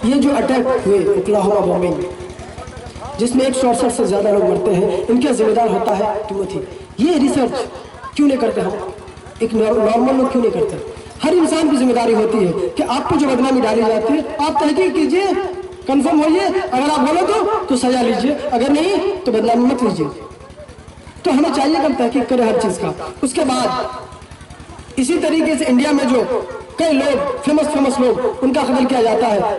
ये जो अटैक हुए ओक्लाहोमा बॉम्बिंग, जिसमें 168 से ज़्यादा लोग मरते हैं, इनका जिम्मेदार होता है टिमोथी। ये रिसर्च क्यों नहीं करते हम, एक नॉर्मल लोग क्यों नहीं करते? हर इंसान की जिम्मेदारी होती है कि आपको जो बदनामी डाली जाती है आप तहकीक कीजिए, कंफर्म होइए, अगर आप बोलो तो सजा लीजिए, अगर नहीं तो बदनामी मत लीजिए। तो हमें चाहिए कि हम तहकीक करें हर चीज़ का। उसके बाद इसी तरीके से इंडिया में जो कई लोग फेमस लोग उनका कत्ल किया जाता है,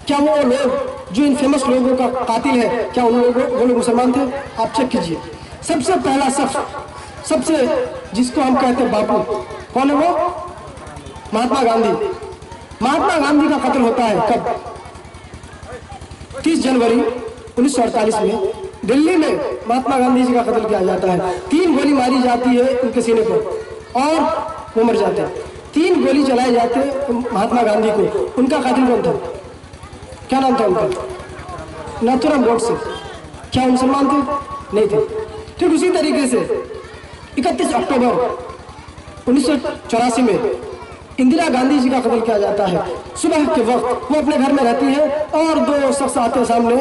क्या वो लोग जो इन फेमस लोगों का कातिल है, क्या वो लोग मुसलमान थे? आप चेक कीजिए। सबसे पहला शख्स, सबसे जिसको हम कहते हैं बापू, कौन है वो? महात्मा गांधी। महात्मा गांधी का कत्ल होता है कब? 30 जनवरी 1948 में दिल्ली में महात्मा गांधी जी का कत्ल किया जाता है। 3 गोली मारी जाती है उनके सीने पर और वो मर जाते हैं। 3 गोली चलाए जाते हैं महात्मा गांधी को। उनका कातिल कौन था? क्या नाम था उनका? नाथूराम गोडसे। क्या वो मुसलमान थे? नहीं थे। ठीक उसी तरीके से 31 अक्टूबर 1984 में इंदिरा गांधी जी का कत्ल किया जाता है। सुबह के वक्त वो अपने घर में रहती है और 2 शख्स आते हैं सामने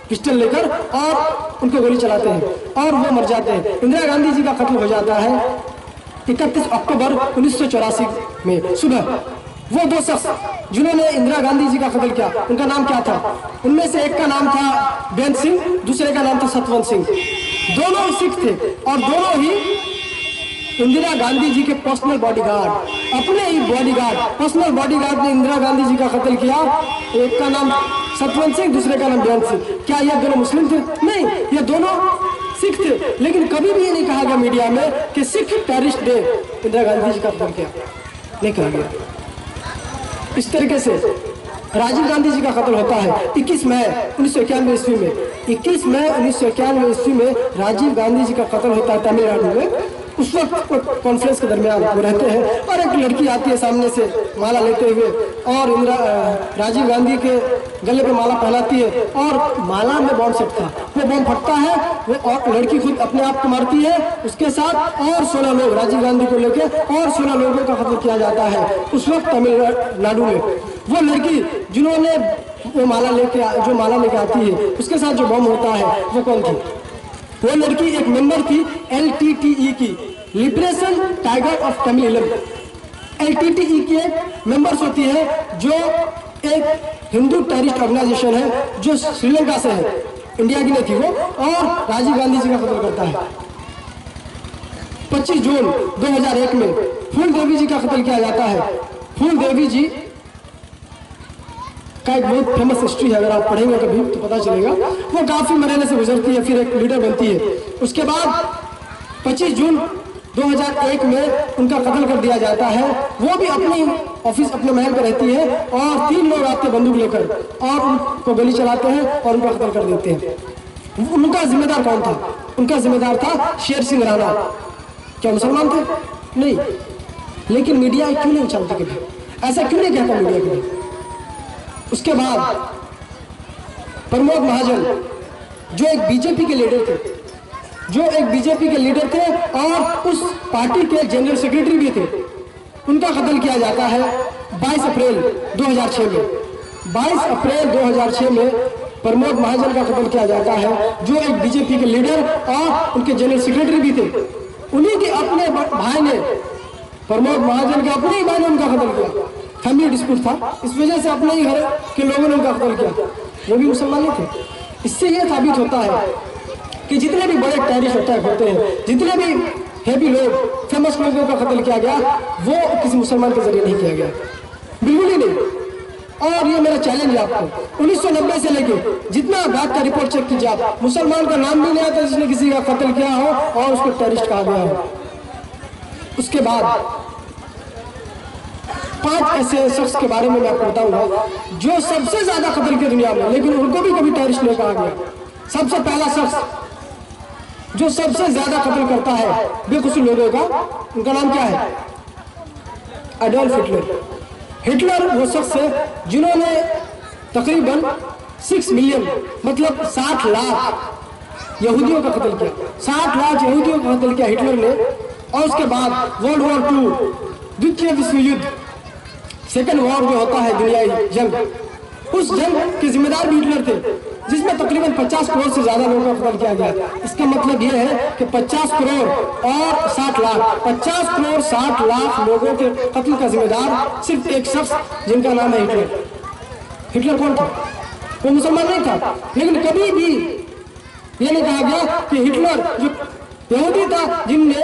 पिस्टल लेकर और उनको गोली चलाते हैं और वो मर जाते हैं। इंदिरा गांधी जी का कत्ल हो जाता है 31 अक्टूबर 1984 में सुबह। वो 2 शख्स जिन्होंने इंदिरा गांधी जी का कत्ल किया, उनका नाम क्या था? उनमें से एक का नाम था बेन सिंह, दूसरे का नाम था सतवंत सिंह। दोनों सिख थे और दोनों ही इंदिरा गांधी जी के पर्सनल बॉडीगार्ड, अपने ही बॉडीगार्ड, पर्सनल बॉडीगार्ड ने इंदिरा गांधी जी का कत्ल किया। एक का नाम सतवंत सिंह, दूसरे का नाम बेन सिंह। क्या ये दोनों मुस्लिम थे? नहीं, ये दोनों सिख थे। लेकिन कभी भी ये नहीं कहा गया मीडिया में कि सिख टेररिस्ट ने इंदिरा गांधी जी का कत्ल किया, नहीं कहा गया। इस तरीके से राजीव गांधी जी का कत्ल होता है 21 मई 1991 ईस्वी में। 21 मई 1991 ईस्वी में राजीव गांधी जी का कत्ल होता है तमिलनाडु में। उस वक्त कॉन्फ्रेंस के दरमियान वो रहते हैं और एक लड़की आती है सामने से माला लेते हुए और राजीव गांधी के गले पे माला पहनाती है और माला में बॉम्ब सेट था। वो बॉम्ब फटता है, वो और लड़की खुद अपने आप को मारती है, उसके साथ और 16 लोग राजीव गांधी को लेकर और 16 लोगों का कत्ल किया जाता है उस वक्त तमिलनाडु में। वो लड़की जिन्होंने वो माला लेके आती है, उसके साथ जो बॉम्ब होता है वो कौन थी? वो लड़की एक मेंबर थी LTTE की, liberation tiger of Tamil. LTTE की मेंबर्स होती है जो एक हिंदू टेररिस्ट ऑर्गेनाइजेशन है जो श्रीलंका से है, इंडिया की नहीं थी वो, और राजीव गांधी जी का कत्ल करता है। 25 जून 2001 में फूल देवी जी का कत्ल किया जाता है। फूल देवी जी का एक बहुत फेमस हिस्ट्री है, अगर आप पढ़ेंगे कभी तो पता चलेगा। वो काफी मरहले से गुजरती है, फिर एक लीडर बनती है। उसके बाद 25 जून 2001 में उनका कत्ल कर दिया जाता है। वो भी अपनी ऑफिस, अपने महल पर रहती है और 3 लोग आते हैं बंदूक लेकर और उनको गोली चलाते हैं और उनका कत्ल कर देते हैं। उनका जिम्मेदार कौन था? उनका जिम्मेदार था शेर सिंह राणा। क्या मुसलमान थे? नहीं। लेकिन मीडिया क्यों नहीं उछालती कभी? ऐसा क्यों नहीं कहता मीडिया कभी? उसके बाद प्रमोद महाजन जो एक बीजेपी के लीडर थे और उस पार्टी के जनरल सेक्रेटरी भी थे, उनका कत्ल किया जाता है 22 अप्रैल 2006 में। 22 अप्रैल 2006 में प्रमोद महाजन का कत्ल किया जाता है जो एक बीजेपी के लीडर और उनके जनरल सेक्रेटरी भी थे। उन्हीं के अपने भाई ने, प्रमोद महाजन के अपने ही भाई ने उनका कत्ल किया। फैमिली डिस्प्यूट था, इस वजह से अपने ही घर के लोगों ने उनका कत्ल किया। वो भी मुसलमान नहीं थे। इससे यह साबित होता है कि जितने भी बड़े टेररिस्ट अटैक होते हैं, जितने भी हैवी लोग, फेमस लोगों का कत्ल किया गया, वो किसी मुसलमान के जरिए नहीं किया गया, बिल्कुल ही नहीं। और ये मेरा चैलेंज है आपको, 1990 से लेके जितना बात का रिपोर्ट चेक कीजिए आप, मुसलमान का नाम भी नहीं आता जिसने किसी का कत्ल किया हो और उसको टेररिस्ट कहा गया हो। उसके बाद 5 ऐसे शख्स के बारे में मैं आपको बताऊंगा जो सबसे ज्यादा कत्ल किए दुनिया में, लेकिन उनको भी कभी टेररिस्ट नहीं कहा गया। सबसे पहला शख्स जो सबसे ज्यादा कत्ल करता है बेकसूर लोगों का, उनका नाम क्या है? Adolf Hitler. हिटलर वो शख्स है जिन्होंने तकरीबन 6 मिलियन मतलब 60 लाख यहूदियों का कत्ल किया। 60 लाख यहूदियों का कत्ल किया हिटलर ने। और उसके बाद वर्ल्ड वॉर 2, द्वितीय विश्व युद्ध, सेकेंड वॉर जो होता है दुनियाई जंग, उस जंग के जिम्मेदार भी हिटलर थे, जिसमें तकरीबन 50 करोड़ से ज्यादा लोगों का कत्ल किया गया। इसका मतलब यह है कि 50 करोड़ और 60 लाख 50 करोड़ 60 लाख लोगों के कत्ल का जिम्मेदार सिर्फ एक शख्स, जिनका नाम है हिटलर। हिटलर कौन था? वो मुसलमान नहीं था, लेकिन कभी भी यह नहीं कहा गया कि हिटलर जो यहूदी था जिनने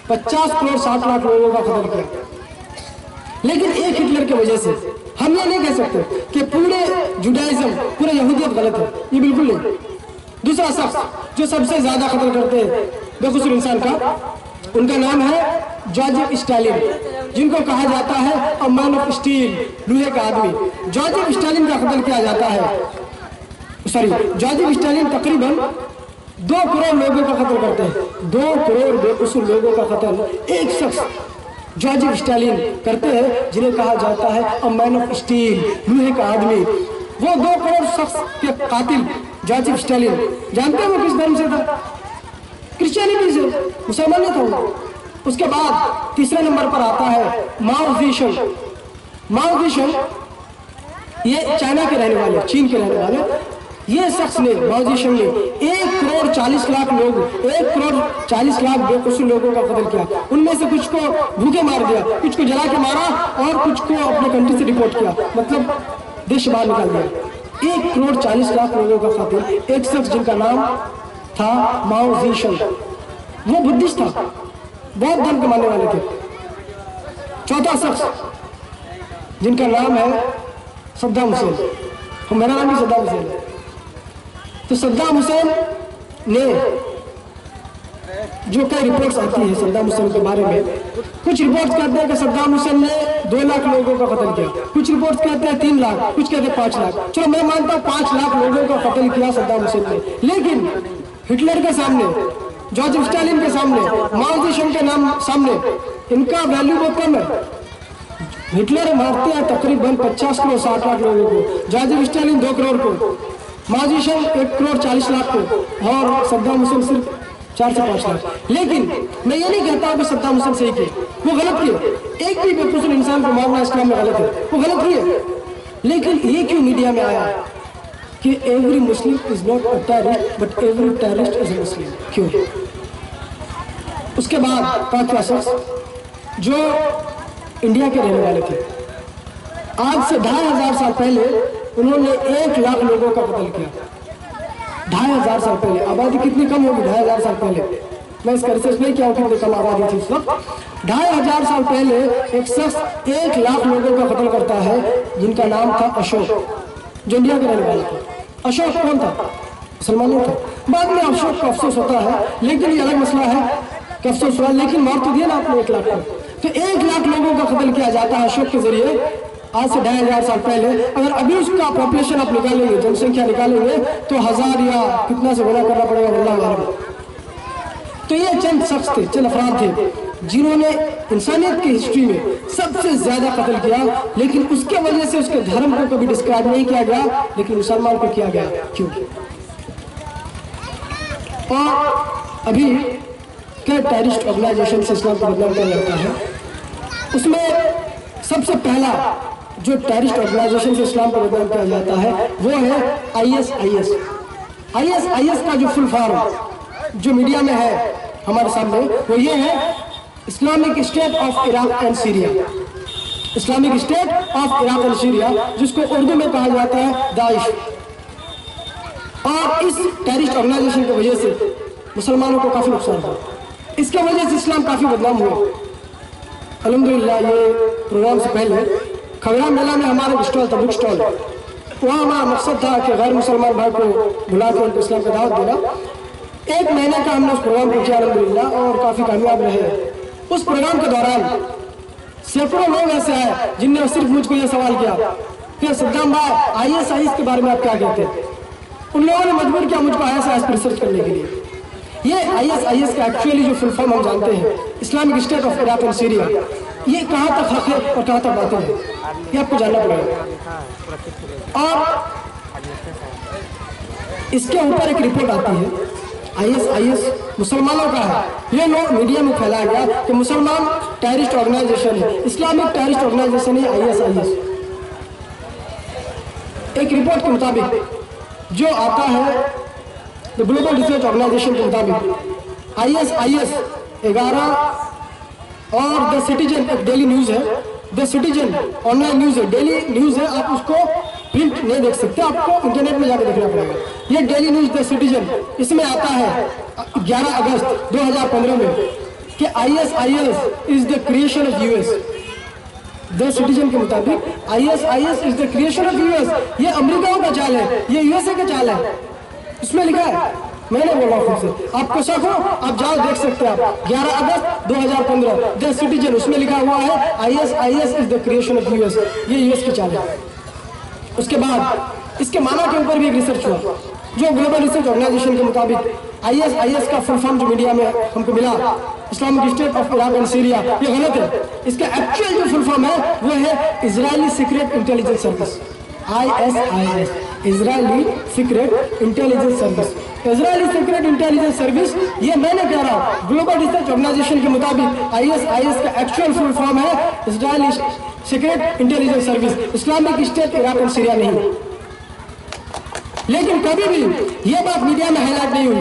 50 करोड़ 60 लाख लोगों का कत्ल किया। लेकिन एक हिटलर की वजह से हम ये नहीं कह सकते कि पूरे जुडाइज्म, पूरे यहूदियत गलत है, ये बिल्कुल नहीं। दूसरा शख्स जो सबसे ज्यादा कत्ल करते हैं बेकसूर इंसान का, उनका नाम है जोसेफ स्टालिन, जिनको कहा जाता है अ मैन ऑफ स्टील, लोहे का आदमी। जोसेफ स्टालिन का कत्ल किया जाता है, जोसेफ स्टालिन तकरीबन 2 करोड़ लोगों का कत्ल करते हैं। 2 करोड़ बेकसूर लोगों का कत्ल एक शख्स जोसेफ स्टालिन करते हैं, जिन्हें कहा जाता है अ मैन ऑफ स्टील, लोहे का आदमी। वो 2 करोड़ शख्स के कातिल जोसेफ स्टालिन, जानते हैं वो किस धर्म से था? क्रिश्चियनिटी से, मुसलमान नहीं था वो। उसके बाद तीसरे नंबर पर आता है माओ जेडुंग। माओ जेडुंग ये चाइना के रहने वाले, चीन के रहने वाले, ये शख्स ने, माओ जेडुंग ने 1 करोड़ 40 लाख लोग, 1 करोड़ 40 लाख बेकसूर लोगों का कत्ल किया। उनमें से कुछ को भूखे मार दिया, कुछ को जला के मारा और कुछ को अपने कंट्री से रिपोर्ट किया, मतलब देश बाहर निकाल दिया। 1 करोड़ 40 लाख लोगों का कातिल एक शख्स, जिनका नाम था माओ जेडुंग। वो बुद्धिस्ट था, बौद्ध धर्म के मानने वाले थे। चौथा शख्स जिनका नाम है सद्दाम हुसैन, मेरा नाम भी सद्दाम हुसैन है। तो सद्दाम हुसैन ने, जो कई रिपोर्ट्स आती है सद्दाम हुसैन के बारे में, कुछ रिपोर्ट्स कहते हैं कि सद्दाम हुसैन ने 2 लाख लोगों का कत्ल किया, कुछ रिपोर्ट्स कहते हैं 3 लाख, कुछ कहते हैं 5 लाख। चलो मैं मानता हूं 5 लाख लोगों का कत्ल किया सद्दाम हुसैन ने। लेकिन हिटलर के सामने, जोसेफ स्टालिन के सामने, माओ जेडुंग के नाम सामने इनका वैल्यू बहुत कम है। हिटलर मारते हैं तकरीबन 50 करोड़ 60 लाख लोगों को, जोसेफ स्टालिन 2 करोड़ को, माओ जेडुंग 1 करोड़ 40 लाख को, और सद्दाम हुसैन सिर्फ 4 से 5 लाख। लेकिन मैं ये नहीं कहता कि सद्दाम हुसैन सही किए, वो गलत किए। एक भी बेकसूर इंसान को मारना इस्लाम में गलत है, वो गलत किए। लेकिन ये क्यों मीडिया में आया कि every Muslim is not a terrorist but every terrorist is a Muslim? क्यों? उसके बाद 5वां शख्स जो इंडिया के रहने वाले थे, आज से 2500 साल पहले उन्होंने 1 लाख लोगों का कत्ल किया। 2500 साल पहले आबादी कितनी कम होगी? 2500 साल पहले, मैं इसका रिसर्च नहीं किया कितनी कम आबादी थी उस वक्त। 2500 साल पहले एक शख्स 1 लाख लोगों का कत्ल करता है, जिनका नाम था अशोक, जो इंडिया के रहने वाले थे। अशोक कौन था? मुसलमानों था। बाद में अशोक का अफसोस होता है, लेकिन ये अलग मसला है कि अफसोस हुआ, लेकिन मार तो दिया ना आपने 1 लाख को। तो 1 लाख लोगों का कत्ल किया जाता है अशोक के जरिए, आज से 2500 साल पहले। अगर अभी उसका पॉपुलेशन आप निकालेंगे, जनसंख्या निकालेंगे, तो 1000 या कितना से गुना करना पड़ेगा, अल्लाह मालूम। तो ये चंद शख्स थे, चंद अफराद थे, जिन्होंने इंसानियत की हिस्ट्री में सबसे ज्यादा कत्ल किया। लेकिन उसके वजह से उसके धर्म को कभी डिस्क्राइब नहीं किया गया, लेकिन मुसलमान को किया गया। क्यों? और अभी कई टेररिस्ट ऑर्गेनाइजेशन से इस्लाम को बदनाम किया जाता है। उसमें सबसे पहला जो टेररिस्ट ऑर्गेनाइजेशन से इस्लाम को बदनाम किया जाता है वो है ISIS। ISIS का जो फुल फॉर्म जो मीडिया में है हमारे सामने, वो ये है Islamic state of Iraq and Syria. Islamic state of Iraq and Syria, जिसको उर्दू में कहा जाता है दाइश। और इस टेररिस्ट ऑर्गेनाइजेशन की वजह से मुसलमानों को काफी नुकसान हुआ, इसके वजह से इस्लाम काफी बदनाम हुआ। अल्हम्दुलिल्लाह ये प्रोग्राम से पहले खगड़ा मेला में हमारा एक स्टॉल था, बुक स्टॉल। वहाँ हमारा मकसद था कि गैर मुसलमान भाई को बुला के उनको इस्लाम का दावत देना। 1 महीने का हमने उस प्रोग्राम को किया अल्हम्दुलिल्लाह, और काफी कामयाब रहे। उस प्रोग्राम के दौरान सैकड़ों लोग ऐसे आए जिनने सिर्फ मुझको ये सवाल किया कि सद्दाम भाई ISIS के बारे में आप क्या कहते हैं? उन लोगों ने मजबूर किया मुझको ISIS पर रिसर्च करने के लिए। ये ISIS का एक्चुअली जो फुल फॉर्म हम जानते हैं, Islamic state of Iraq and Syria, ये कहाँ तक हक है और कहाँ तक बातिल है, ये आपको जानना पड़ेगा। और इसके ऊपर एक रिपोर्ट आती है, ISIS मुसलमानों का है। ये लोग मीडिया में फैलाया गया कि मुसलमान टेररिस्ट ऑर्गेनाइजेशन है, इस्लामिक टेररिस्ट ऑर्गेनाइजेशन है ISIS। एक रिपोर्ट के मुताबिक जो आता है द ग्लोबल रिसर्च ऑर्गेनाइजेशन के मुताबिक ISIS 11 और द सिटीजन एक डेली न्यूज है, द सिटीजन ऑनलाइन न्यूज है, डेली न्यूज है, आप उसको प्रिंट नहीं देख सकते, आपको इंटरनेट में जाकर देखना पड़ेगा। ये डेली न्यूज द सिटीजन, इसमें आता है 11 अगस्त 2015 में कि ISIS is the creation of US। The citizen के मुताबिक ISIS is the creation of US। ये अमेरिका का चाल है, ये USA का चाल है, इसमें लिखा है, मैंने बोला खुद से। आपको शक हो आप जाओ देख सकते हैं आप 11 अगस्त 2015 द सिटीजन, उसमें लिखा हुआ है ISIS is the creation of US। ये US की चाल है। उसके बाद इसके माना के ऊपर भी एक रिसर्च हुआ जो ग्लोबल रिसर्च ऑर्गेनाइजेशन के मुताबिक ISIS का फुल फॉर्म जो मीडिया में हमको मिला, Islamic state of Iraq and Syria, ये गलत है। इसका एक्चुअल जो फुल फॉर्म है वो है Israeli secret intelligence service, ISIS, Israeli secret intelligence service. Israeli secret intelligence service, ये मैंने कह रहा हूँ, ग्लोबल रिसर्च ऑर्गेनाइजेशन के मुताबिक ISIS का एक्चुअल फुल फॉर्म है Israeli secret intelligence service, Islamic state Iraq and Syria नहीं। लेकिन कभी भी ये बात मीडिया में हाईलाइट नहीं हुई,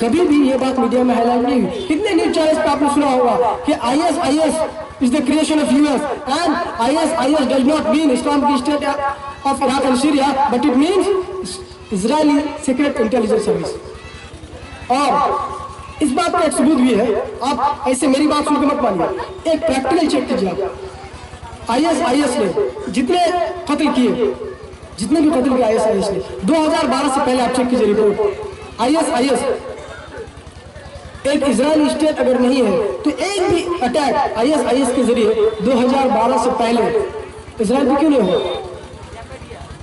कभी भी ये बात मीडिया में हाईलाइट नहीं हुई। कितने न्यूज चैनल्स पे आपने सुना होगा कि ISIS is the creation of US and ISIS does not mean Islamic State of Iraq and Syria, but it means Israeli Secret Intelligence Service। और इस बात का एक सबूत भी है, आप ऐसे मेरी बात सुन के मत मानिए, एक प्रैक्टिकल चेक कीजिए आप। ISIS ने जितने कत्ल किए, जितने भी कत्ल किए ISIS ने 2012 से पहले आप चेक कीजिए रिपोर्ट। ISIS एक इजरायली स्टेट अगर नहीं है तो एक भी अटैक ISIS के जरिए 2012 से पहले इजराइल पे क्यों नहीं हुआ?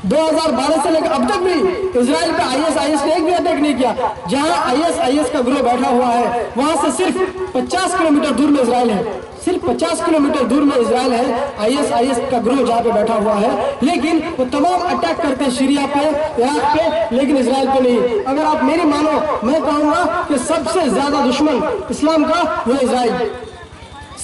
2012 से लेकर अब तक भी इजराइल पे ISIS ने एक भी अटैक नहीं किया। जहां ISIS का ग्रोह बैठा हुआ है वहां से सिर्फ 50 किलोमीटर दूर में इजराइल है, सिर्फ 50 किलोमीटर दूर में इजराइल है, ISIS का ग्रोह जहां पे बैठा हुआ है। लेकिन वो तमाम अटैक करते हैं सीरिया पे, इराक पे, लेकिन इजराइल पे नहीं। अगर आप मेरी मानो, मैं कहूंगा कि सबसे ज्यादा दुश्मन इस्लाम का वो इजराइल,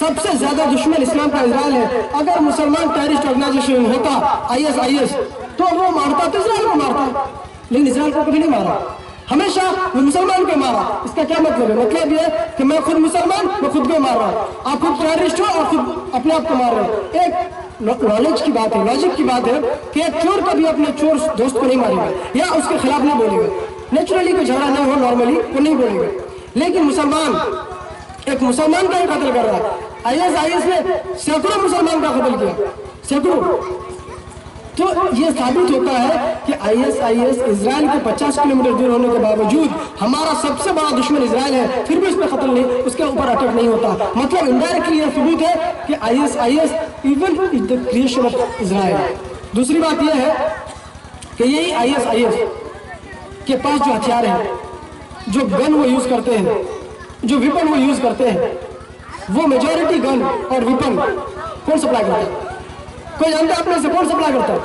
सबसे ज्यादा दुश्मन इस्लाम का इजराइल है। अगर मुसलमान टेररिस्ट ऑर्गेनाइजेशन होता ISIS तो वो मारता तो इजराइल को मारता, लेकिन इजराइल को कभी नहीं मारा, हमेशा वो मुसलमान को मारा। इसका क्या मतलब है? मतलब ये कि मैं खुद मुसलमान, मैं खुद को मार रहा हूँ, आप खुद टेररिस्ट हो और खुद अपने आप को मार रहे हो। एक नॉलेज की बात है, लॉजिक की बात है कि एक चोर कभी अपने चोर दोस्त को नहीं मारेगा या उसके खिलाफ नहीं बोलेगा। नेचुरली कोई झगड़ा नहीं हो, नॉर्मली वो नहीं बोलेगा। लेकिन मुसलमान एक मुसलमान का ही कत्ल कर रहा है। ISIS ने सैकड़ों मुसलमान का कत्ल किया, सैकड़ों। तो ये साबित होता है कि ISIS इजराइल के 50 किलोमीटर दूर होने के बावजूद हमारा सबसे बड़ा दुश्मन इजराइल है, फिर भी उस पर कत्ल नहीं, उसके ऊपर अटैक नहीं होता। मतलब इनडायरेक्टली यह सबूत है कि ISIS even is the creation of Israel. दूसरी बात यह है कि यही ISIS के पास जो हथियार है, जो गन वो यूज करते हैं, जो वेपन वो यूज करते हैं, वो मेजॉरिटी गन और वेपन कौन सप्लाई करता है? कोई जानता है अपने से कौन सप्लाई करता है?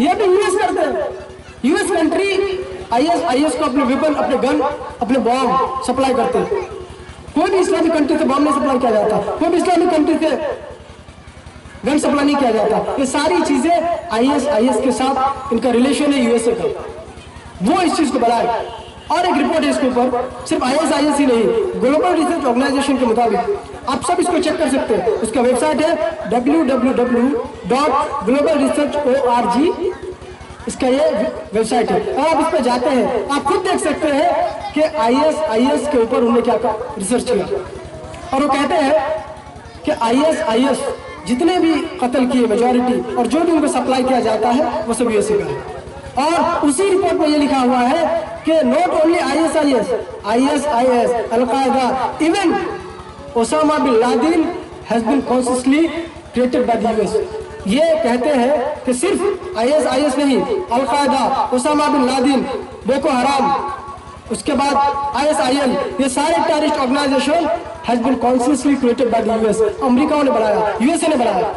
ये भी US करते हैं। US कंट्री ISIS को अपने वेपन, अपने गन, अपने बॉम्ब सप्लाई करते हैं। कोई भी इस्लामिक कंट्री से बॉम्ब नहीं सप्लाई किया जाता, कोई भी इस्लामिक कंट्री से गन सप्लाई नहीं किया जाता। ये सारी चीजें ISIS के साथ इनका रिलेशन है USA का, वो इस चीज को बढ़ाए। और एक रिपोर्ट है इसके ऊपर, सिर्फ ISIS ही नहीं, ग्लोबल रिसर्च ऑर्गेनाइजेशन के मुताबिक, आप सब इसको चेक कर सकते हैं। उसका वेबसाइट है www.globalresearch.org, इसका ये वेबसाइट है। और आप इस पर जाते हैं, आप खुद देख सकते हैं कि ISIS के ऊपर उन्होंने क्या रिसर्च किया। और वो कहते हैं कि ISIS जितने भी कत्ल किए मेजॉरिटी और जो भी उनको सप्लाई किया जाता है वो सब USA का है। और उसी रिपोर्ट में ये लिखा हुआ है कि not only ISIS, Al Qaeda, even Osama bin Laden has been consciously created by the US। ये कहते हैं कि सिर्फ ISIS नहीं, Al Qaeda, Osama bin Laden, Boko Haram, उसके बाद ISIL, ये सारे terrorist organisation has been consciously created by the US। America ने बनाया, USA ने बनाया।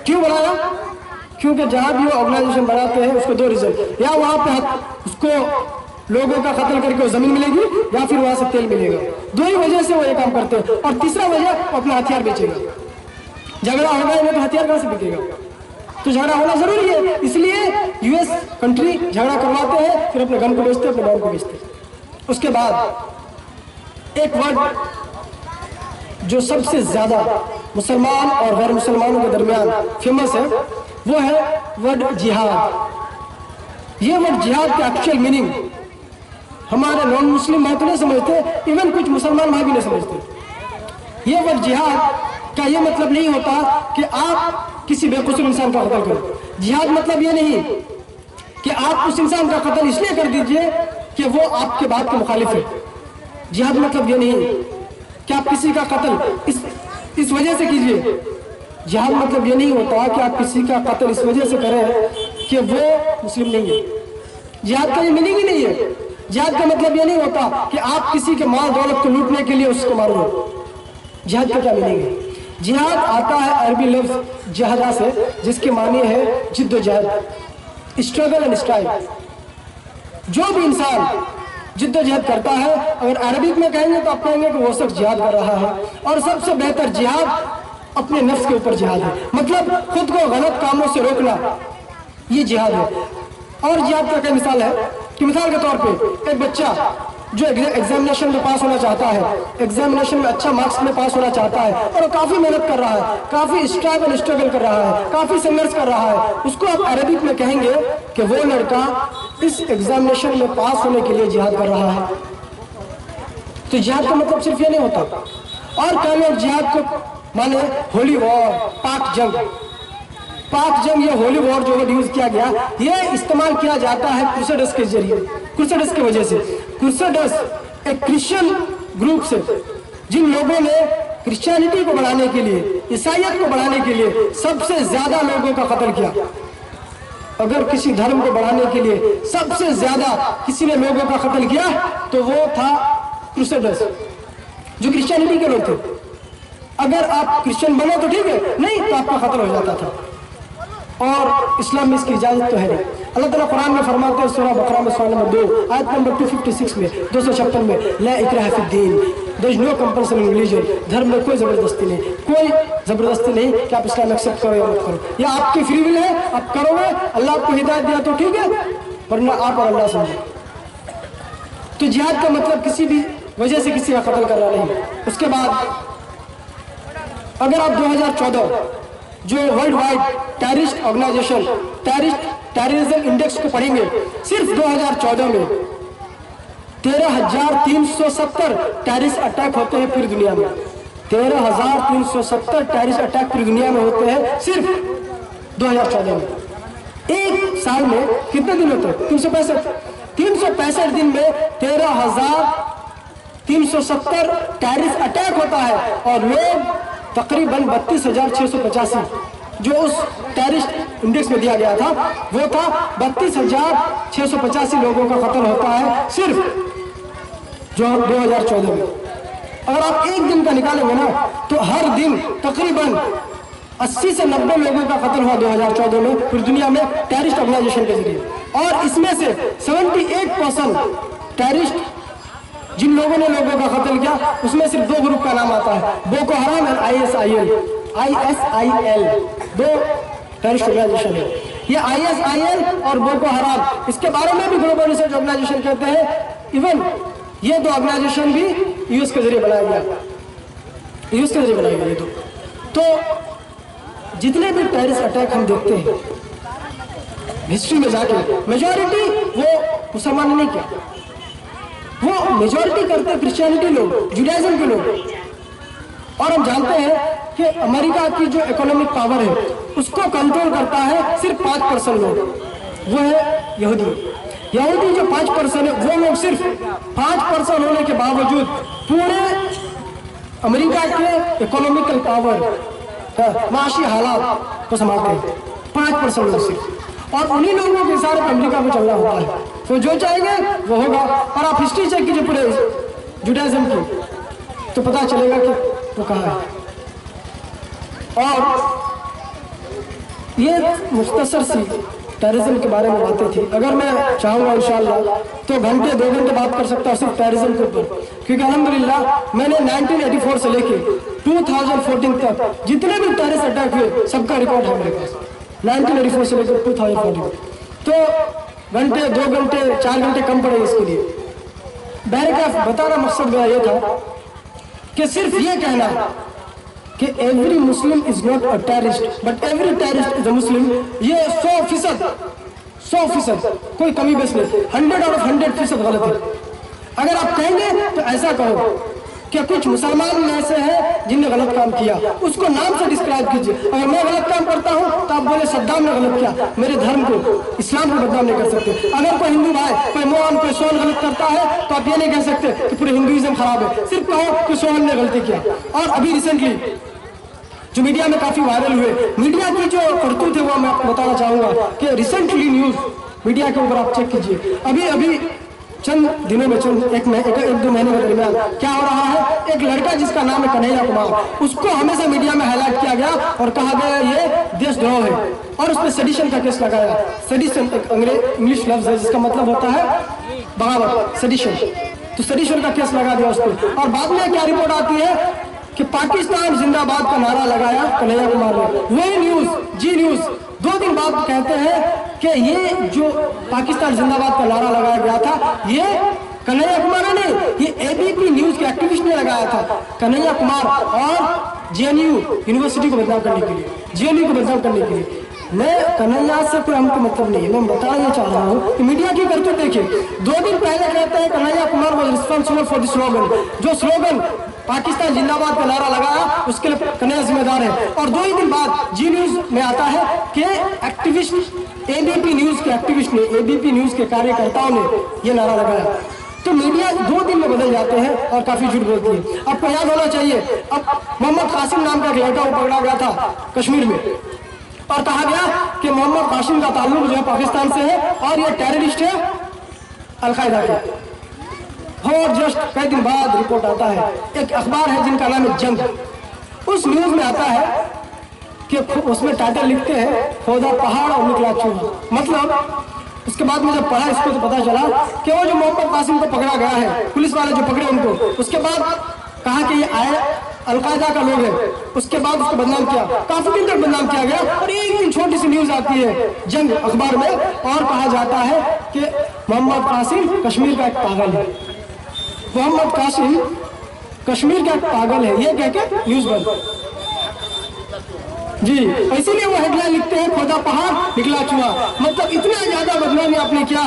क्यों बनाया? क्योंकि जहां भी वो ऑर्गेनाइजेशन बनाते हैं उसको दो रीजन, या वहां पे उसको लोगों का कत्ल करके वो जमीन मिलेगी या फिर वहां से तेल मिलेगा। दो ही वजह से वो ये काम करते हैं। और तीसरा वजह वो अपना हथियार बेचेगा। झगड़ा होगा नहीं तो हथियार कहां से बिकेगा? तो झगड़ा होना जरूरी है। इसलिए कंट्री झगड़ा करवाते हैं, फिर अपने गन को बेचते हैं, अपने बॉम्ब को बेचते हैं। उसके बाद एक वर्ड जो सबसे ज्यादा मुसलमान और गैर मुसलमानों के दरमियान फेमस है वो है वर्ड जिहाद। ये वर्ड जिहाद का एक्चुअल मीनिंग हमारे नॉन मुस्लिम भाई तो नहीं समझते, इवन कुछ मुसलमान भाई भी नहीं समझते। ये वर्ड जिहाद का ये मतलब नहीं होता कि आप किसी बेकसूर इंसान का कत्ल करो। जिहाद मतलब ये नहीं कि आप उस इंसान का कत्ल इसलिए कर दीजिए कि वो आपके बात के मुखालिफ है। जिहाद मतलब ये नहीं कि आप किसी का कत्ल इस वजह से कीजिए। जिहाद मतलब ये नहीं होता कि आप किसी का कत्ल इस वजह से करें कि वो मुस्लिम नहीं है। जिहाद का ये मीनिंग ही नहीं है। जिहाद का मतलब ये नहीं होता कि आप किसी के माल दौलत को लूटने के लिए उसको मारो। जिहाद का क्या मीनिंग है? जिहाद आता है अरबी लफ्ज जहदा से, जिसके माने है जिद्दोजहद, स्ट्रगल एंड स्ट्राइव। जो भी इंसान जिद्दोजहद करता है, अगर अरबिक में कहेंगे तो आप कहेंगे कि वो शख्स जिहाद कर रहा है। और सबसे बेहतर जिहाद अपने नफ्स के ऊपर जिहाद है, मतलब खुद को गलत कामों से रोकना, ये जिहाद है। और जिहाद का क्या मिसाल है कि मिसाल के तौर पे एक बच्चा जो एग्जामिनेशन में पास होना चाहता है, एग्जामिनेशन में अच्छा मार्क्स में पास होना चाहता है और वो काफी मेहनत कर रहा है, काफी स्ट्रगल कर रहा है, काफी संघर्ष कर रहा है, उसको आप अरबिक में कहेंगे कि वो लड़का इस एग्जामिनेशन में पास होने के लिए जिहाद कर रहा है। तो जिहाद का मतलब सिर्फ ये नहीं होता। और कई लोग जिहाद को माने होली वॉर, पाक जंग, ये होली वॉर जो यूज किया गया, ये इस्तेमाल किया जाता है क्रूसेडर्स के जरिए, क्रूसेडर्स की वजह से। क्रूसेडर्स एक क्रिश्चियन ग्रुप से, जिन लोगों ने क्रिश्चियनिटी को बढ़ाने के लिए, ईसाइयत को बढ़ाने के लिए सबसे ज्यादा लोगों का कत्ल किया। अगर किसी धर्म को बढ़ाने के लिए सबसे ज्यादा किसी ने लोगों का कत्ल किया तो वो था क्रूसेडर्स, जो क्रिश्चियनिटी के लोग थे। अगर आप क्रिश्चियन बने तो ठीक है, नहीं तो आपका कत्ल हो जाता था। और इस्लाम में इसकी इजाजत तो है नहीं। अल्लाह ताला कुरान में फरमाते हैं सूरह बकरा में सूरह नंबर 2 आयत नंबर 256 में 256 में, ला इकराह फिद्दीन, there is no compulsion in religion. धर्म में कोई जबरदस्ती नहीं, कोई जबरदस्ती नहीं कि आप इस्लाम एक्सेप्ट करो या मत करो। ये आपकी फ्री विल है, आप करोगे, अल्लाह आपको हिदायत दिया तो ठीक है, वरना आप और अल्लाह समझे। तो जिहाद का मतलब किसी भी वजह से किसी का कत्ल करना नहीं। उसके बाद अगर आप 2014 जो world wide terrorist organization terrorism index को पढ़ेंगे, सिर्फ 2014 में 13,370 टेररिस्ट अटैक होते हैं पूरी दुनिया में। 13,370 टेररिस्ट अटैक पूरी दुनिया में होते हैं सिर्फ 2014 में। एक साल में कितने दिन होते हैं? 365 दिन में 13,370 टेररिस्ट अटैक होता है। और लोग तकरीबन 32,685 जो उस टेररिस्ट इंडेक्स में दिया गया था, वो था 32,685 लोगों का कत्ल होता है सिर्फ जो 2014 में। अगर आप एक दिन का निकालेंगे ना तो हर दिन तकरीबन 80 से 90 लोगों का कत्ल हुआ 2014 में पूरी दुनिया में टेररिस्ट ऑर्गेनाइजेशन के जरिए। और इसमें से 78% टेररिस्ट जिन लोगों ने लोगों का कत्ल किया, उसमें सिर्फ 2 ग्रुप का नाम आता है, बोको हराम और ISIL। 2 टेररिस्ट ऑर्गेनाइजेशन है ये, ISIL और बोको हराम। इसके बारे में भी ग्लोबल रिसर्च ऑर्गेनाइजेशन कहते हैं। इवन ये 2 ऑर्गेनाइजेशन भी यूएस के जरिए बनाया गया, यूएस के जरिए बनाया गया। तो जितने भी टेररिस्ट अटैक हम देखते हैं हिस्ट्री में जाके, मेजॉरिटी वो मुसलमान ने किया, वो मेजॉरिटी करते क्रिश्चियनिटी लोग, जुडाइज्म के लोग। और हम जानते हैं कि अमेरिका की जो इकोनॉमिक पावर है उसको कंट्रोल करता है सिर्फ 5% लोग, वो है यहूदी जो 5% है, वो लोग सिर्फ 5% होने के बावजूद पूरे अमेरिका के इकोनॉमिकल पावर, माशी हालात को संभालते हैं 5% लोग सिर्फ। और उन्हीं लोगों के इशारे पर अमेरिका में चलना होता है, तो जो चाहेंगे वो होगा। और आप हिस्ट्री चेक कीजिए पूरे जुडाइज्म की, तो पता चलेगा कि वो कहाँ है। और ये मुख्तसर सी टेररिज्म के बारे में बातें थी। अगर मैं चाहूँगा इंशाअल्लाह तो घंटे 2 घंटे बात कर सकता हूँ सिर्फ टेररिज्म के ऊपर, क्योंकि अल्हम्दुलिल्लाह मैंने 1984 से लेके 2014 तक जितने भी टेररिस्ट अटैक हुए सबका रिकॉर्ड है मेरे पास, 1984 से लेकर 2014। तो घंटे, 2 घंटे, 4 घंटे कम पड़े इसके लिए। बहरकैफ बताना मकसद मेरा ये था कि सिर्फ ये कहना कि every Muslim is not a terrorist but every terrorist is a Muslim, ये 100% कोई कमी बेस नहीं, 100/100% गलत है। अगर आप कहेंगे तो ऐसा कहो कि कुछ मुसलमान ऐसे हैं जिनने गलत काम किया, उसको नाम से डिस्क्राइब कीजिए। अगर मैं गलत काम करता हूं तो आप बोले सद्दाम ने गलत किया, मेरे धर्म को, इस्लाम को बदनाम नहीं कर सकते। अगर कोई हिंदू भाई, कोई मोहन, कोई सोहन गलत करता है तो आप ये नहीं कह सकते कि पूरे हिंदुइज्म खराब है, सिर्फ कहो कि सोहन ने गलती किया। और अभी रिसेंटली जो मीडिया में काफी वायरल हुए, मीडिया की जो करतूत है वो मैं आपको बताना चाहूंगा कि रिसेंटली न्यूज मीडिया के ऊपर आप चेक कीजिए, अभी चंद दिनों में, एक 2 महीने के दरमियान क्या हो रहा है, एक लड़का जिसका नाम है कन्हैया कुमार, उसको हमेशा मीडिया में हाईलाइट किया गया और कहा गया ये देशद्रोह है, और उस पर सेडिशन का केस लगाया। सेडिशन एक इंग्लिश लफ्ज है जिसका मतलब होता है बगावत, सेडिशन। तो सेडिशन का केस लगा दिया उस पर, और बाद में क्या रिपोर्ट आती है कि पाकिस्तान जिंदाबाद का नारा लगाया कन्हैया कुमार ने। वही न्यूज, जी न्यूज 2 दिन बाद कहते हैं कि ये जो पाकिस्तान जिंदाबाद का नारा लगाया गया था ये कन्हैया कुमार ने, ये एबीपी न्यूज के एक्टिविस्ट ने लगाया था। कन्हैया कुमार और जेएनयू यूनिवर्सिटी को बदनाम करने के लिए, जेएनयू को बदनाम करने के लिए। मैं कन्हैया से कोई हमको मतलब नहीं है, मैं बताना चाह रहा हूँ कि मीडिया की करतूत देखिए। 2 दिन पहले कहते हैं Kanhaiya Kumar was responsible for the slogan, जो स्लोगन पाकिस्तान जिंदाबाद का नारा लगाया उसके लिए कन्हैया जिम्मेदार है, और 2 ही दिन बाद जी न्यूज में आता है कि एक्टिविस्ट एबीपी न्यूज के एक्टिविस्ट ने, एबीपी न्यूज के कार्यकर्ताओं ने यह नारा लगाया। तो मीडिया 2 दिन में बदल जाते हैं और काफी झूठ बोलती है। आपको याद होना चाहिए, अब मोहम्मद कासिम नाम का एक लड़का को पकड़ा गया था कश्मीर में, और कहा गया कि मोहम्मद कासिम का ताल्लुक जो है पाकिस्तान से है और ये टेररिस्ट है अल-कायदा के। और जस्ट कई दिन बाद रिपोर्ट आता है, एक अखबार है जिनका नाम है जंग, उस न्यूज में आता है कि उसमें टाइटल लिखते हैं खोदा पहाड़ और निकला चूहा। मतलब उसके बाद में जब पढ़ा इसको तो पता चला कि वो जो मोहम्मद कासिम को पकड़ा गया है, पुलिस वाले जो पकड़े उनको, उसके बाद कहा कि ये आए अल-कायदा का लोग है, उसके बाद उसको बदनाम किया, काफी दिन तक बदनाम किया गया। और एक दिन छोटी सी न्यूज आती है जंग अखबार में और कहा जाता है कि मोहम्मद कासिम कश्मीर का एक पागल है, मोहम्मद कासिम कश्मीर का एक पागल है, ये कह के न्यूज बंद जी। इसीलिए वो हेडलाइन लिखते हैं खोदा पहाड़ निकला चूहा। मतलब इतना ज्यादा बदनामी आपने किया,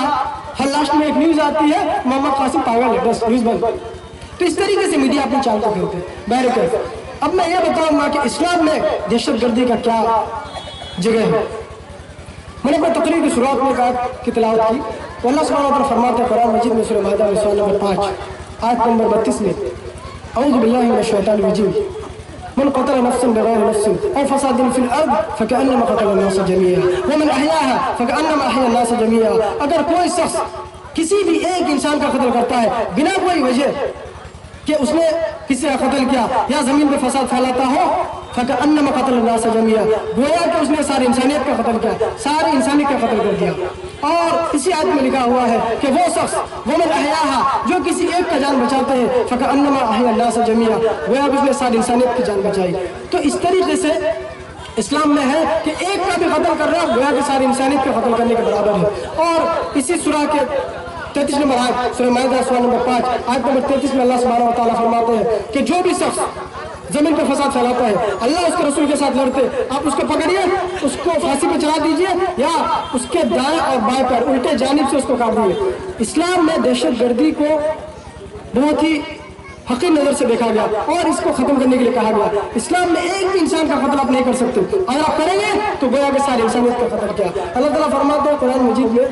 हर लास्ट में एक न्यूज आती है मोहम्मद कासिम पागल है, बस न्यूज बंद। तो इस तरीके से मीडिया अपनी चाल को खेलते हैं। बहरकैफ अब मैं ये बताऊंगा कि इस्लाम में दहशतगर्दी का क्या जगह है। मैंने अपने तकरीर की शुरुआत में कहा कि तिलावत की, तो अल्लाह सुब्हानहू व तआला फरमाते हैं कुरान मजीद में सूरह माइदा में सूरा नंबर 5 आयत नंबर 32 में, औज़ु बिल्लाहि मिनश शैतानिर रजीम, मन क़तल नफ्सन बिग़ैरि नफ्सिन औ फ़सादिन फ़िल अर्ज़ फ़कअन्नमा क़तल अन्नास जमीआ व मन अहयाहा फ़कअन्नमा अहया अन्नास जमीआ। अगर कोई शख्स किसी भी एक इंसान का कत्ल करता है बिना कोई वजह कि उसने किसी का कत्ल किया या जमीन पे फसाद फैलाता हो, फ़कअन्नमा क़तल अन्नास जमीआ, गोया कि उसने सारी इंसानियत का कत्ल किया, सारी इंसानियत का कत्ल कर दिया। और इसी आयत में लिखा हुआ है कि वो शख्स वो मन अहयाहा, जो किसी एक का जान बचाते हैं, फ़कअन्नमा अहया अन्नास जमीआ, गोया कि उसने सारी इंसानियत की जान बचाई। तो इस तरीके से इस्लाम में है कि एक का भी कत्ल कर रहा है गोया कि सारी इंसानियत का कत्ल करने के बराबर है। और इसी सूरह के 33 नंबर आयत सूरह माइदा सूरा नंबर 5 आयत नंबर 33 में अल्लाह सुब्हानहू व तआला फरमाते हैं कि जो भी शख्स जमीन पर फसाद फैलाता है, अल्लाह उसके रसूल के साथ लड़ते, आप उसको पकड़िए, उसको फांसी पर चढ़ा दीजिए या उसके दाएं और बाएं पैर उल्टे जानिब से उसको काट दीजिए। इस्लाम में दहशतगर्दी को बहुत ही हक़ीर नजर से देखा गया और इसको खत्म करने के लिए कहा गया। इस्लाम में एक भी इंसान का कत्ल आप नहीं कर सकते, अगर आप करेंगे तो गोया के सारी इंसानियत का कत्ल किया। अल्लाह ताला फरमाते हैं कुरान मजीद में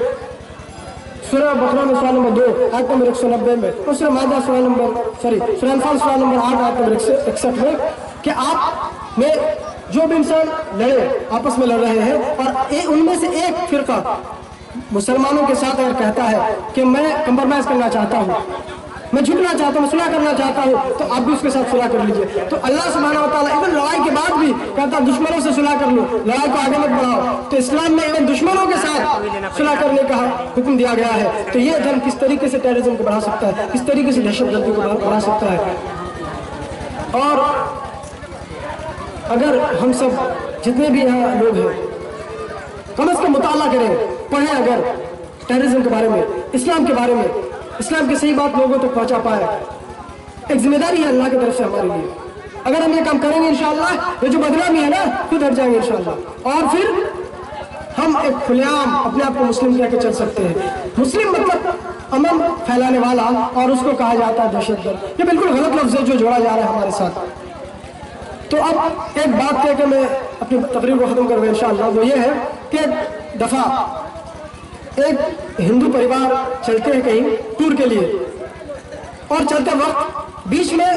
सूरह बकरा में सूरा नंबर 2 आयत नंबर 190 में, और सूरह माइदा सूरा अनफाल सूरा नंबर 8 आयत नंबर 61 में कि आप में जो भी इंसान लड़े, आपस में लड़ रहे हैं और उनमें से एक फिरका मुसलमानों के साथ अगर कहता है कि मैं कंप्रोमाइज करना चाहता हूँ, मैं झुकना चाहता हूँ, सुलह करना चाहता हूँ, तो आप भी उसके साथ सुलह कर लीजिए। तो अल्लाह सुब्हानहू व तआला इवन लड़ाई के बाद भी कहता है दुश्मनों से सुलह कर लो, लड़ाई को आगे मत बढ़ाओ। तो इस्लाम में इवन दुश्मनों के साथ सुलह करने का हुक्म दिया गया है। तो ये धर्म किस तरीके से टेररिज्म को बढ़ा सकता है, किस तरीके से दहशतगर्दी को बढ़ा सकता है। और अगर हम सब जितने भी यहाँ लोग हैं कम से कम मुताला करें, पढ़ें, अगर टेररिज्म के बारे में, इस्लाम के बारे में, इस्लाम की सही बात लोगों तक पहुंचा पाए। एक जिम्मेदारी है अल्लाह की तरफ से हमारे लिए। अगर हम ये काम करेंगे इंशाअल्लाह, ये जो बदनामी है ना, खुद हट जाएंगे इंशाअल्लाह। और फिर हम एक खुलेआम अपने आप को मुस्लिम कह के चल सकते हैं। मुस्लिम मतलब अमन फैलाने वाला, और उसको कहा जाता है दहशतगर्द। ये बिल्कुल गलत लफ्ज़ है जो जोड़ा जा रहा है हमारे साथ। तो अब एक बात कह के मैं अपनी तकरीर को ख़त्म करूँगा इंशाअल्लाह। वो ये है कि एक दफ़ा एक हिंदू परिवार चलते हैं कहीं टूर के लिए, और चलते वक्त बीच में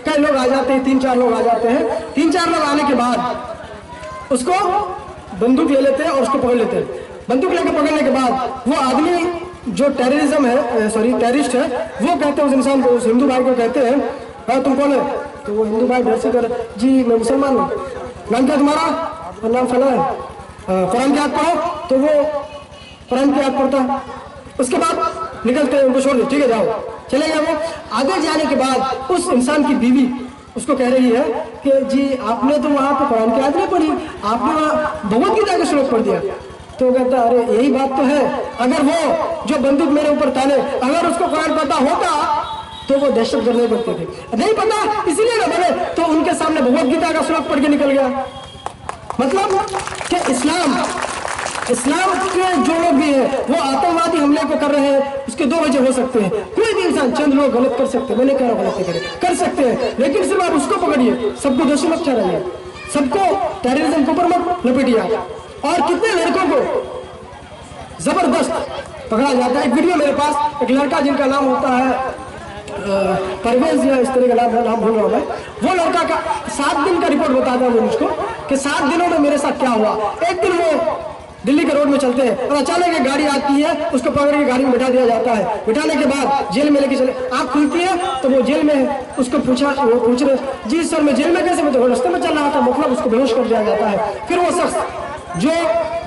कई लोग आ जाते हैं, 3-4 लोग आ जाते हैं। 3-4 लोग आने के बाद उसको बंदूक ले लेते हैं और उसको पकड़ लेते हैं। बंदूक लेकर पकड़ने के बाद वो आदमी जो टेररिज्म है, सॉरी टेररिस्ट है, वो कहते हैं उस इंसान को, उस हिंदू भाई को कहते हैं, हाँ तुम कौन है? तो वो हिंदू भाई डर से कर, जी मैं मुसलमान हूँ। नाम क्या तुम्हारा? और नाम फला है। कुरान की याद पढ़ो, तो वो कुरान की याद पढ़ता है। उसके बाद निकलते हैं, उनको छोड़ दो, ठीक है जाओ, चले गए। वो आगे जाने के बाद उस इंसान की बीवी उसको कह रही है कि जी आपने तो वहाँ पे कुरान की आयत नहीं पढ़ी, आपने वहाँ भगवत गीता का श्लोक पढ़ दिया। तो कहता अरे यही बात तो है, अगर वो जो बंदूक मेरे ऊपर ताने, अगर उसको कुरान पता होता तो वो दहशतगर्द नहीं बनते थे। नहीं पता इसीलिए ना बने, तो उनके सामने भगवत गीता का श्लोक पढ़ के निकल गया। मतलब कि इस्लाम के जो लोग भी हैं वो आतंकवादी हमले को कर रहे हैं। उसके 2 वजह हो सकते हैं। कोई भी इंसान, चंद लोग गलत कर सकते हैं, मैं नहीं कह रहा गलत कर सकते हैं, लेकिन सिर्फ आप उसको पकड़िए, सबको दोषी मत ठहराइए, सबको टेररिज्म के ऊपर मत लपेटिए। और कितने लड़कों को जबरदस्त पकड़ा जाता है। एक वीडियो मेरे पास, एक लड़का जिनका नाम होता है परवेज या इस तरह का नाम भूल रहा हूँ मैं, वो लड़का का 7 दिन का रिपोर्ट बताता है वो मुझको कि 7 दिनों में मेरे साथ क्या हुआ। एक दिन वो दिल्ली के रोड में चलते हैं और अचानक एक गाड़ी आती है, उसको पकड़ के गाड़ी में बिठा दिया जाता है। बिठाने के बाद जेल में लेके चले, आँख खुलती है तो वो जेल में है। उसको वो पूछ रहे, जी सर मैं जेल में कैसे? मैं तो रास्ते में चल रहा था। मतलब उसको बेहोश कर दिया जाता है। फिर वो शख्स जो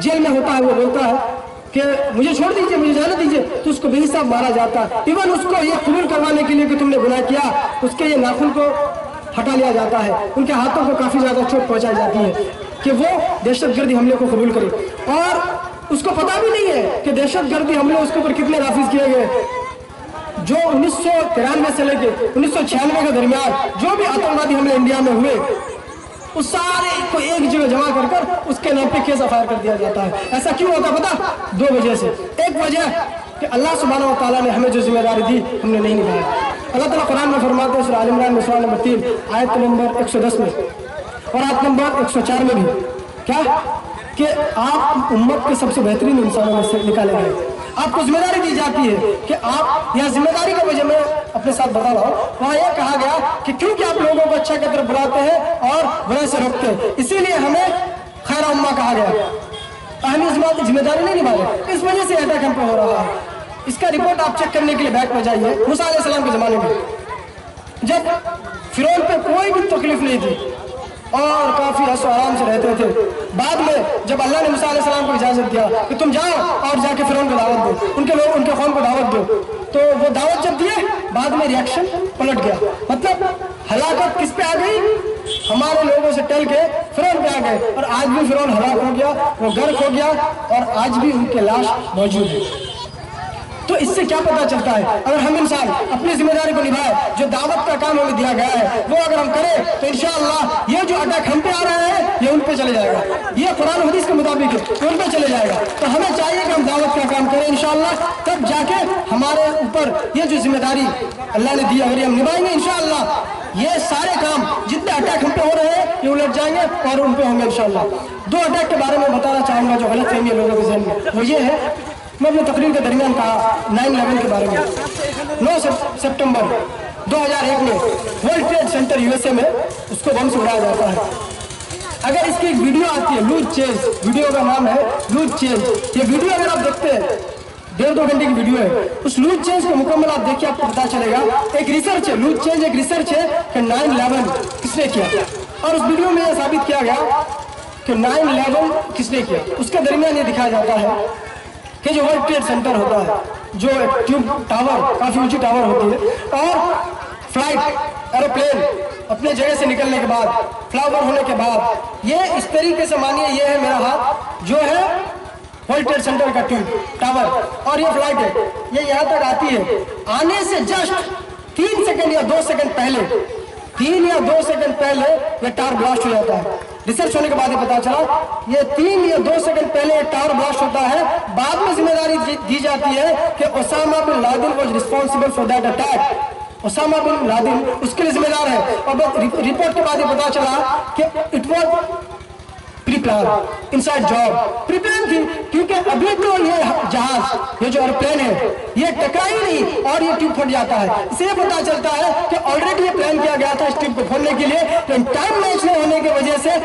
जेल में होता है वो बोलता है कि मुझे छोड़ दीजिए, मुझे जाने दीजिए, तो उसको बेहिसाब मारा जाता है। इवन उसको ये कबूल करवाने के लिए कि तुमने गुनाह किया, उसके ये नाखून को हटा लिया जाता है, उनके हाथों को काफ़ी ज़्यादा चोट पहुंचाई जाती है कि वो दहशतगर्दी हमले को कबूल करे। और उसको पता भी नहीं है कि दहशतगर्दी हमले उसके ऊपर कितने नाफिज किए गए। जो 1993 से लेकर 1996 के दरमियान जो भी आतंकवादी हमले इंडिया में हुए, उस सारे को एक जगह जमा कर कर उसके नाम पे केस एफआईआर कर दिया जाता है। ऐसा क्यों होता पता? 2 वजह से। एक वजह कि अल्लाह सुब्हानहू व तआला ने हमें जो जिम्मेदारी दी हमने नहीं निभाई। अल्लाह ताला कुरान में फरमाते हैं, सूरह आल इमरान में सूरा नंबर 3 आयत नंबर 110 में और आयत नंबर 104 में भी, क्या कि आप उम्मत के सबसे बेहतरीन इंसानों में से निकाले गए। आपको जिम्मेदारी दी जाती है कि आप, यहाँ जिम्मेदारी का वजह मैं अपने साथ बता रहा हूँ, वहाँ यह कहा गया कि क्योंकि आप लोगों को अच्छा की तरफ बुलाते हैं और बुराई से रोकते हैं, इसीलिए हमें खैर उम्मा कहा गया। हम इस बात की जिम्मेदारी नहीं निभा रहे, इस वजह से अटैक हम पे हो रहा है। इसका रिपोर्ट आप चेक करने के लिए बैक में जाइए। मूसा अलैहिस्सलाम के ज़माने में जब फिरौन पे कोई भी तकलीफ नहीं थी और काफ़ी हंसो आराम से रहते थे, बाद में जब अल्लाह ने मूसा अलैहिस्सलाम को इजाज़त दिया कि तुम जाओ और जाके फिरौन को दावत दो, उनके लोग उनके कौम को दावत दो, तो वो दावत जब दिए बाद में रिएक्शन पलट गया। मतलब हलाकत किस पे आ गई? हमारे लोगों से टल के फिरौन पे आ गए, और आज भी फिरौन हलाक हो गया, वो गर्क हो गया, और आज भी उनके लाश मौजूद है। तो इससे क्या पता चलता है? अगर हम इंसान अपनी जिम्मेदारी को निभाए, जो दावत का काम हमें दिया गया है वो अगर हम करें, तो इंशाअल्लाह ये जो अटैक हम पे आ रहे हैं ये उन पे चले जाएगा। ये कुरान हदीस के मुताबिक है, उन पे चले जाएगा। तो हमें चाहिए कि हम दावत का काम करें इंशाअल्लाह, तब जाके हमारे ऊपर ये जो जिम्मेदारी अल्लाह ने दी अगर हम निभाएंगे इंशाअल्लाह, ये सारे काम जितने अटैक हम पे हो रहे हैं ये उलट जाएंगे और उन पे होंगे इंशाअल्लाह। 2 अटैक के बारे में बताना चाहूँगा जो गलत फहमी है लोगों के जहन में, वो ये है, मैं अपनी तकरीर के दरमियान कहा 9/11 के बारे में। 9 सितंबर 2001 में वर्ल्ड ट्रेड सेंटर यूएसए में उसको बम से उड़ाया जाता है। अगर इसकी एक वीडियो आती है, लूज चेंज, वीडियो का नाम है लूज चेंज। ये वीडियो अगर आप देखते हैं 1.5-2 घंटे की वीडियो है, उस लूज चेंज को मुकम्मल आप देखिए, आपको पता चलेगा। एक रिसर्च है, लूज चेंज एक रिसर्च है कि 9/11 किसने किया, और उस वीडियो में यह साबित किया गया कि 9/11 किसने किया। उसके दरमियान ये दिखाया जाता है कि जो वर्ल्ड ट्रेड सेंटर होता है, जो एक ट्यूब टावर, काफ़ी ऊंची टावर होती है, और फ्लाइट एरोप्लेन अपने जगह से निकलने के बाद, फ्लावर होने के बाद, ये इस तरीके से मानिए, ये है मेरा हाथ जो है वर्ल्ड ट्रेड सेंटर का टावर, और ये फ्लाइट है, ये यहाँ तक आती है, आने से जस्ट 3 सेकंड या 2 सेकंड पहले, 3 या 2 सेकंड पहले ये टावर ब्लास्ट हो जाता है। रिसर्च होने के बाद ये पता चला ये 3 या 2 सेकंड पहले ये टावर ब्लास्ट होता है। बाद में जिम्मेदारी दी जाती है कि Osama bin Laden was responsible for that attack. Osama bin Laden उसके लिए जिम्मेदार है। और रिपोर्ट के बाद ये पता चला कि it was pre plan, inside job, pre plan थी, क्योंकि अभी तो ये जहाज, ये जो एयरप्लेन है, ये टकरा ही नहीं और ये ट्यूब फट जाता है। इससे पता चलता है कि ऑलरेडी ये प्लान किया गया था इस ट्यूब को खोलने के लिए, लेकिन टाइम मैच नहीं होने की वजह से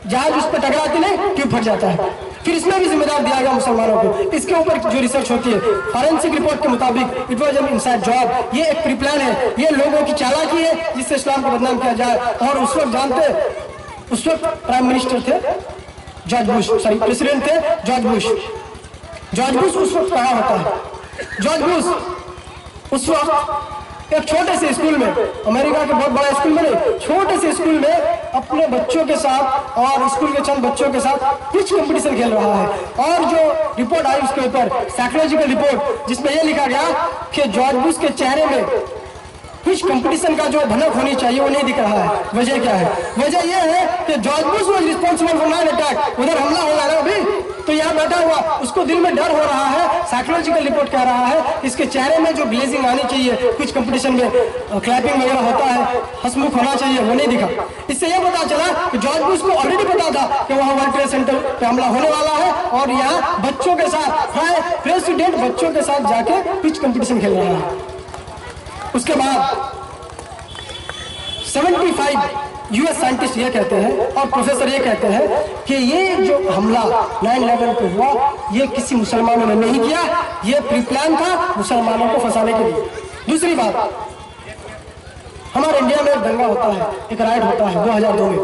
जहाज उस पर टकराती नहीं, ट्यूब फट जाता है। फिर इसमें भी जिम्मेदार दिया गया मुसलमानों को। इसके ऊपर जो रिसर्च होती है, फॉरेंसिक रिपोर्ट के मुताबिक it was an inside job, ये एक प्री-प्लान है, ये लोगों की चालाकी है जिससे इस्लाम को बदनाम किया जाए। और उस वक्त जानते, उस वक्त प्राइम मिनिस्टर थे जॉर्ज बुश, सॉरी प्रेसिडेंट थे जॉर्ज बुश। जॉर्ज बुश उस वक्त कहाँ होता है? जॉर्ज बुश उस वक्त एक छोटे से स्कूल में, अमेरिका के बहुत बड़ा स्कूल में नहीं, छोटे से स्कूल में अपने बच्चों के साथ और स्कूल के चंद बच्चों के साथ पिच कंपटीशन खेल रहा है। और जो रिपोर्ट आई उसके ऊपर, साइकोलॉजिकल रिपोर्ट, जिसमें यह लिखा गया कि जॉर्ज बुश के चेहरे में कुछ कंपटीशन का जो भनक होनी चाहिए वो नहीं दिख रहा है। वजह क्या है? वजह यह है कि George Bush was responsible for 9 attack, उधर हमला हो रहा है अभी, तो यहाँ बैठा हुआ उसको दिल में डर हो रहा है। साइकोलॉजिकल रिपोर्ट कह रहा है इसके चेहरे में जो ग्लेजिंग आनी चाहिए, कुछ कंपटीशन में क्लैपिंग वगैरह होता है, हंसमुख होना चाहिए, वो नहीं दिखा। इससे यह पता चला कि जॉर्ज बुश को ऑलरेडी पता था कि वहाँ वर्ल्ड ट्रेड सेंटर पे हमला होने वाला है और यहाँ बच्चों के साथ प्रेसिडेंट बच्चों के साथ जाके पिच कंपटीशन खेल रहा है। उसके बाद 75 यूएस साइंटिस्ट ये कहते हैं और प्रोफेसर ये कहते हैं कि ये जो हमला 9/11 पे हुआ ये किसी मुसलमानों ने नहीं किया, ये प्री प्लान था मुसलमानों को फंसाने के लिए। दूसरी बात, हमारे इंडिया में एक दंगा होता है, एक राइड होता है 2002 में,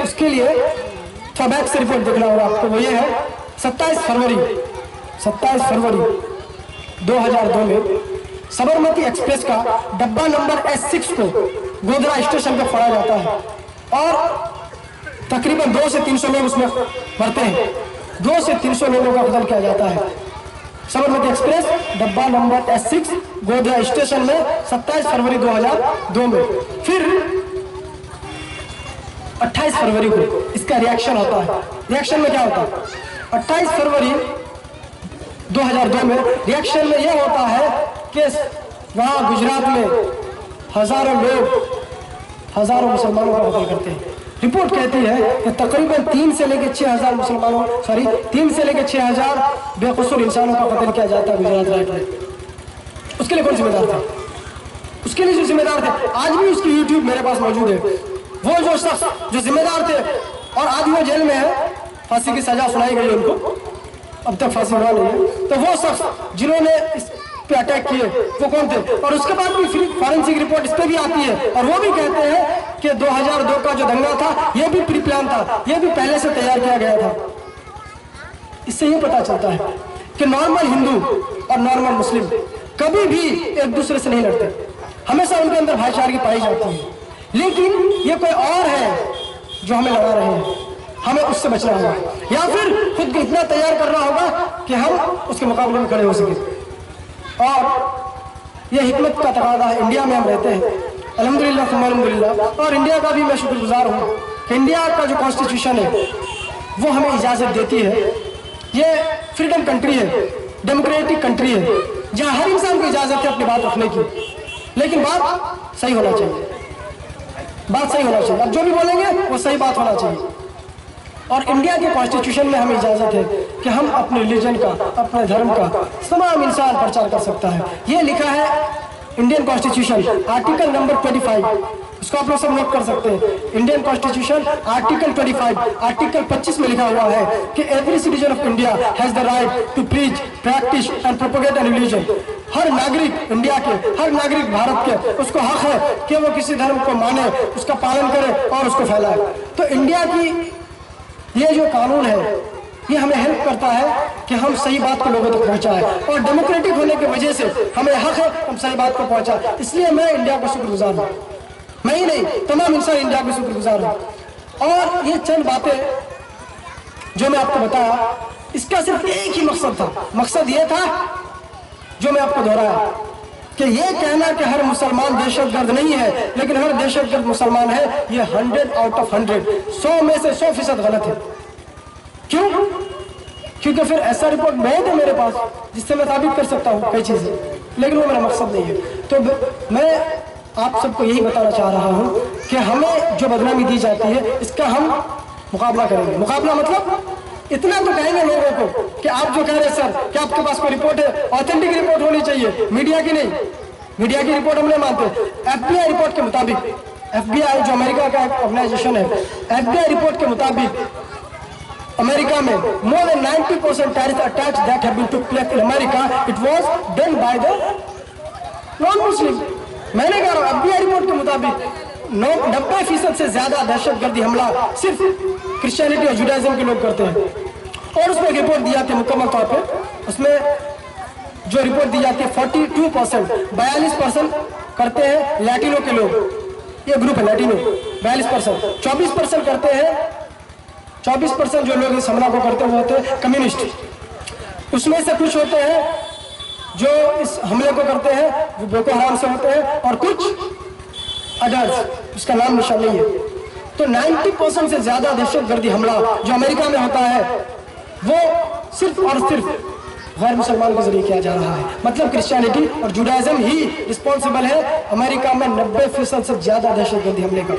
उसके लिए थोड़ा बैक से रिपोर्ट देखना होगा आपको। वो ये है 27 फरवरी 2002 में साबरमती एक्सप्रेस का डब्बा नंबर S6 को गोधरा स्टेशन पर फोड़ा जाता है और तकरीबन 200 से 300 लोग उसमें मरते हैं। 200 से 300 लोगों का कत्ल किया जाता है। साबरमती एक्सप्रेस डब्बा नंबर S6 गोधरा स्टेशन में 27 फरवरी 2002 में। फिर 28 फरवरी को इसका रिएक्शन होता है। रिएक्शन में क्या होता है? 28 फरवरी 2002 में रिएक्शन में यह होता है कि वहाँ गुजरात में हजारों लोग हजारों मुसलमानों का कत्ल करते हैं। रिपोर्ट कहती है कि तकरीबन 3 से लेकर 6,000 मुसलमानों 3 से लेकर 6,000 बेकसूर इंसानों का कत्ल किया जाता है गुजरात राइट में। उसके लिए कौन जिम्मेदार था? उसके लिए जो जिम्मेदार थे, आज भी उसकी यूट्यूब मेरे पास मौजूद है। वो जो शख्स जो जिम्मेदार थे और आज वो जेल में है, फांसी की सजा सुनाई गई उनको, अब तक फांसी हुआ नहीं है। तो वो शख्स जिन्होंने इस पे अटैक किए वो कौन थे? और उसके बाद भी फिर फॉरेंसिक रिपोर्ट इस पे भी आती है और वो भी कहते हैं कि 2002 का जो दंगा था ये भी प्री प्लान था, ये भी पहले से तैयार किया गया था। इससे ये पता चलता है कि नॉर्मल हिंदू और नॉर्मल मुस्लिम कभी भी एक दूसरे से नहीं लड़ते, हमेशा उनके अंदर भाईचारे पाई जाती है। लेकिन ये कोई और है जो हमें लड़ा रहे हैं, हमें उससे बचना होगा या फिर खुद को इतना तैयार करना होगा कि हम उसके मुकाबले में खड़े हो सके। और यह हिकमत का तकाज़ा है। इंडिया में हम रहते हैं अल्हम्दुलिल्लाह, और इंडिया का भी मैं शुक्रगुजार हूँ कि इंडिया का जो कॉन्स्टिट्यूशन है वो हमें इजाज़त देती है। ये फ्रीडम कंट्री है, डेमोक्रेटिक कंट्री है, जहाँ हर इंसान को इजाज़त है अपनी बात रखने की, लेकिन बात सही होना चाहिए, बात सही होना चाहिए। अब जो भी बोलेंगे वो सही बात होना चाहिए। और इंडिया के कॉन्स्टिट्यूशन में हमें इजाज़त है कि हम अपने रिलीजन का, अपने धर्म का तमाम इंसान प्रचार कर सकता है। ये लिखा है इंडियन कॉन्स्टिट्यूशन आर्टिकल नंबर 25, इसको आप लोग सब नोट कर सकते हैं। इंडियन कॉन्स्टिट्यूशन आर्टिकल 25, आर्टिकल 25 में लिखा हुआ है कि every citizen of India has the right to preach, practice and propagate an religion. हर नागरिक इंडिया के, हर नागरिक भारत के, उसको हक है कि वो किसी धर्म को माने, उसका पालन करे और उसको फैलाए। तो इंडिया की ये जो कानून है ये हमें हेल्प करता है कि हम सही बात को लोगों तक पहुंचाएं, और डेमोक्रेटिक होने की वजह से हमें हक है हम सही बात को पहुंचाएं। इसलिए मैं इंडिया को शुक्रगुजार हूँ, मैं ही नहीं तमाम इंसान इंडिया को शुक्रगुजार हूँ। और ये चंद बातें जो मैं आपको बताया इसका सिर्फ एक ही मकसद था, मकसद ये था जो मैं आपको दोहराया कि ये कहना कि हर मुसलमान दहशतगर्द नहीं है, लेकिन हर दहशतगर्द मुसलमान है, ये 100 आउट ऑफ 100, 100 में से 100% गलत है। क्यों? क्योंकि फिर ऐसा रिपोर्ट बहुत है मेरे पास जिससे मैं साबित कर सकता हूँ कई चीजें, लेकिन वो मेरा मकसद नहीं है। तो मैं आप सबको यही बताना चाह रहा हूँ कि हमें जो बदनामी दी जाती है इसका हम मुकाबला करेंगे। मुकाबला मतलब इतना तो कहेंगे लोगों को कि आप जो कह रहे हैं सर कि आपके पास कोई रिपोर्ट है, ऑथेंटिक रिपोर्ट होनी चाहिए, मीडिया की नहीं। मीडिया की रिपोर्ट हम नहीं मानते। FBI रिपोर्ट के मुताबिक, FBI जो अमेरिका का एक ऑर्गेनाइजेशन है, FBI रिपोर्ट के मुताबिक अमेरिका में more than 90% terrorist attacks that have been took place in America, it was done by the non-Muslim। मैंने कहा FBI रिपोर्ट के मुताबिक 90% से ज्यादा दहशतगर्दी हमला सिर्फ क्रिश्चियनिटी और जुडाइज्म के लोग करते हैं। और उसमें एक रिपोर्ट दी जाती है मुकम्मल तौर पे, उसमें जो रिपोर्ट दी जाती है 42%, 42% करते हैं लैटिनो के लोग, ये ग्रुप है लैटिनो 42%, 24% करते हैं, 24% जो लोग इस हमला को करते हुए होते हैं कम्युनिस्ट। उसमें से कुछ होते हैं जो इस हमले को करते हैं वो बोको हराम से होते हैं, और कुछ अदर्स उसका नाम निशान नहीं है। तो 90% से ज्यादा दहशतगर्दी हमला जो अमेरिका में होता है वो सिर्फ और सिर्फ गैर मुसलमान के जरिए किया जा रहा है। मतलब क्रिश्चियनिटी और जुडाइज्म ही रिस्पॉन्सिबल है अमेरिका में 90% से ज्यादा दहशतगर्दी हमले का।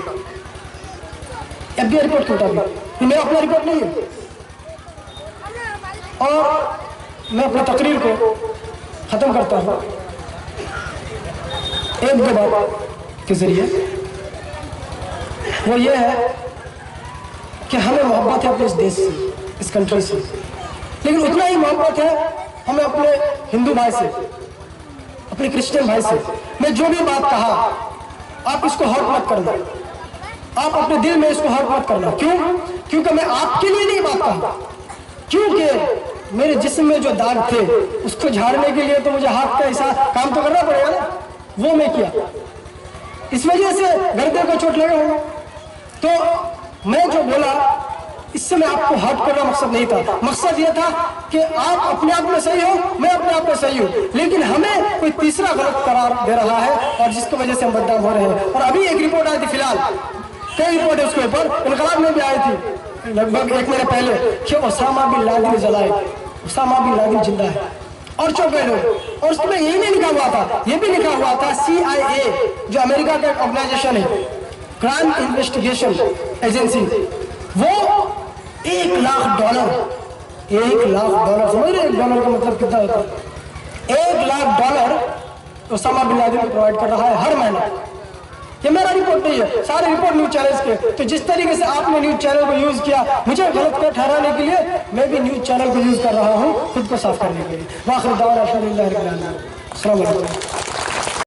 FBI रिपोर्ट के मुताबिक, मेरा अपना रिपोर्ट नहीं है। और मैं अपनी तकरीर को खत्म करता हूं एक दो बात के जरिए, वो ये है कि हमें मोहब्बत है अपने इस देश से, इस कंट्री से, लेकिन उतना ही मोहब्बत है हमें अपने हिंदू भाई से, अपने क्रिश्चियन भाई से। मैं जो भी बात कहा आप इसको हर्ट मत करना, आप अपने दिल में इसको हर्ट मत करना। क्यों? क्योंकि मैं आपके लिए नहीं बात कहा, क्योंकि मेरे जिस्म में जो दाग थे उसको झाड़ने के लिए तो मुझे हाथ का ऐसा काम तो करना पड़ेगा ना, वो मैं किया, इस वजह से गर्दन को चोट लगा होगा। तो मैं जो बोला इससे मैं आपको हर्ट करना मकसद नहीं था, मकसद ये था कि आप अपने आप में सही हो, मैं अपने आप में सही हूँ, लेकिन हमें कोई तीसरा गलत करार दे रहा है और जिसकी वजह से हम बदनाम हो रहे हैं। और अभी एक रिपोर्ट आई थी, फिलहाल कई रिपोर्ट है उसके ऊपर, इनकलाब में भी आई थी लगभग 1 महीने पहले कि ओसामा बिन लादेन जलाए, ओसामा बिन लादेन जिंदा है और 14 लोग। और उसमें यही नहीं लिखा हुआ था, ये भी लिखा हुआ था CIA जो अमेरिका का ऑर्गेनाइजेशन है, क्राइम इन्वेस्टिगेशन एजेंसी, वो $1 लाख, $1 लाख समझ रहे? $1 का मतलब कितना होता है? $1 लाख ओसामा बिन लादेन को प्रोवाइड कर रहा है हर महीना। ये मेरा रिपोर्ट नहीं है, सारे रिपोर्ट न्यूज चैनल्स के। तो जिस तरीके से आपने न्यूज चैनल को यूज किया मुझे गलत कर ठहराने के लिए, मैं भी न्यूज चैनल को यूज कर रहा हूँ खुद को साफ करने के लिए। वाखिर दावा अल्हम्दुलिल्लाह रब्बिल आलमीन। अस्सलाम वालेकुम।